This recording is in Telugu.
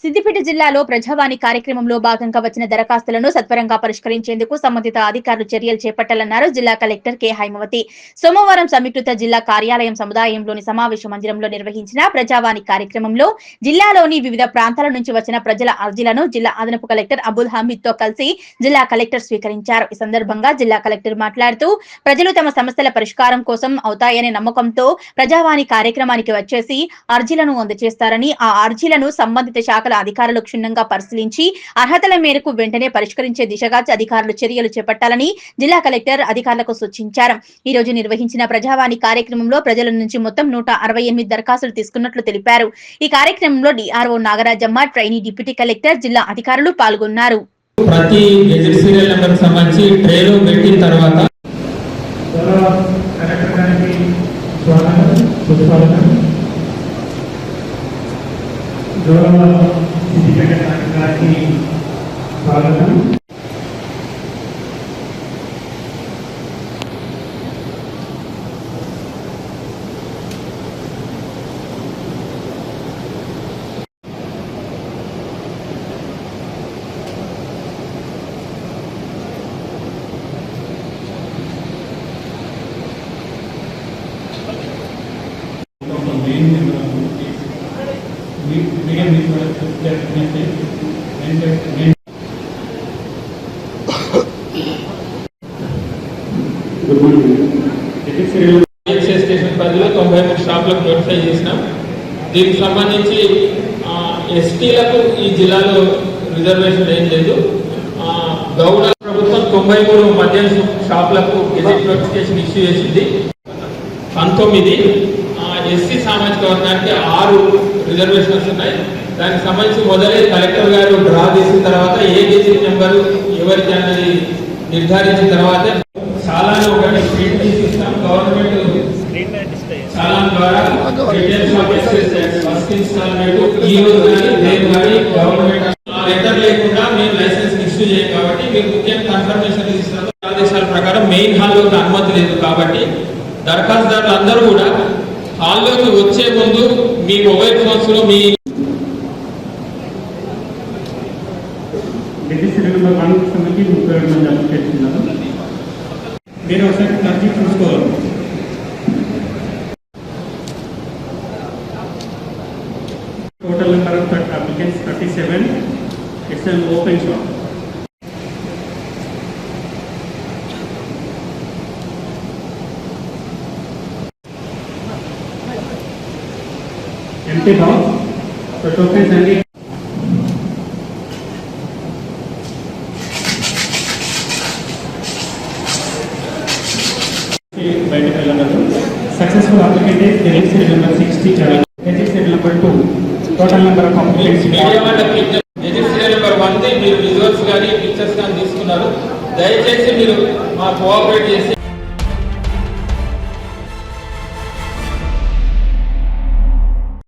సిద్దిపేట జిల్లాలో ప్రజావాణి కార్యక్రమంలో భాగంగా వచ్చిన దరఖాస్తులను సత్వరంగా పరిష్కరించేందుకు సంబంధిత అధికారులు చర్యలు చేపట్టాలన్నారు జిల్లా కలెక్టర్ కె హైమవతి. సోమవారం సమీకృత జిల్లా కార్యాలయం సముదాయంలోని సమావేశ మందిరంలో నిర్వహించిన ప్రజావాణి కార్యక్రమంలో జిల్లాలోని వివిధ ప్రాంతాల నుంచి వచ్చిన ప్రజల అర్జీలను జిల్లా అదనపు కలెక్టర్ అబుల్ హమీద్ తో కలిసి జిల్లా కలెక్టర్ స్వీకరించారు. ఈ సందర్భంగా జిల్లా కలెక్టర్ మాట్లాడుతూ ప్రజలు తమ సమస్యల పరిష్కారం కోసం అవుతాయనే నమ్మకంతో ప్రజావాణి కార్యక్రమానికి వచ్చేసి అర్జీలను అందజేస్తారని, ఆ అర్జీలను సంబంధిత శాఖల అధికారులు క్షుణ్ణంగా పరిశీలించి అర్హతల మేరకు వెంటనే పరిష్కరించే దిశగా అధికారులు చర్యలు చేపట్టాలని జిల్లా కలెక్టర్ అధికారులకు సూచించారు. ఈ రోజు నిర్వహించిన ప్రజావాణి కార్యక్రమంలో ప్రజల నుంచి మొత్తం 168 దరఖాస్తులు తీసుకున్నట్లు తెలిపారు. ఈ కార్యక్రమంలో DRO Nagarajamma, trainee deputy collector, జిల్లా అధికారులు పాల్గొన్నారు. ప్రతి గెజెట్ సీరియల్ నెంబర్ సంబంధించి ట్రేలో పెట్టిన తర్వాత సిద్దిపేట గారికి స్వాగతం. స్టేషన్ పరిధిలో 93 షాపులకు నోటిఫై చేసినాం. దీనికి సంబంధించి ఎస్టీలకు ఈ జిల్లాలో రిజర్వేషన్ ఏం లేదు. గౌడ ప్రభుత్వం 93 మద్యం షాపులకు గెజెట్ నోటిఫికేషన్ ఇష్యూ చేసింది. 19 ఎస్సీ సామాజిక వర్గానికి 6 రిజర్వేషన్స్ ఉన్నాయి. దానికి సంబంధించి మొదలై కలెక్టర్ గారు డ్రా చేసిన తర్వాత ఏ గెజెట్ నెంబరు ఎవరికి అన్నది నిర్ధారించిన తర్వాత చాలాను ఒకటి స్క్రీన్ తీసి ఇస్తాం. గవర్నమెంట్ చాలాన్ ద్వారా ఫస్ట్ ఇన్స్టాల్మెంట్ ఈ రోజు కానీ రేపు కానీ గవర్నమెంట్ లెటర్ లేకుండా మేము లైసెన్స్ ఇష్యూ చేయం కాబట్టి మీరు ముఖ్యంగా కన్ఫర్మేషన్ ఇస్తున్నారు. ఆదేశాల ప్రకారం మెయిన్ హాల్లోకి అనుమతి లేదు కాబట్టి దరఖాస్తుదారులు అందరూ కూడా హాల్లోకి వచ్చే ముందు మీ మొబైల్ ఫోన్స్ లో మీ మీరు ఒకసారి అర్జీ చూసుకోవాలి. Total number of applicants 37. It's an open shop. Empty house. So tokens and successful applicant is gazette serial number 67, gazette serial number 2, total number of applicants. Gazette serial number 1 మీరు విజువల్స్ కానీ పిక్చర్స్ కానీ తీసుకున్నారు. దయచేసి మీరు మా కోఆపరేట్ చేసి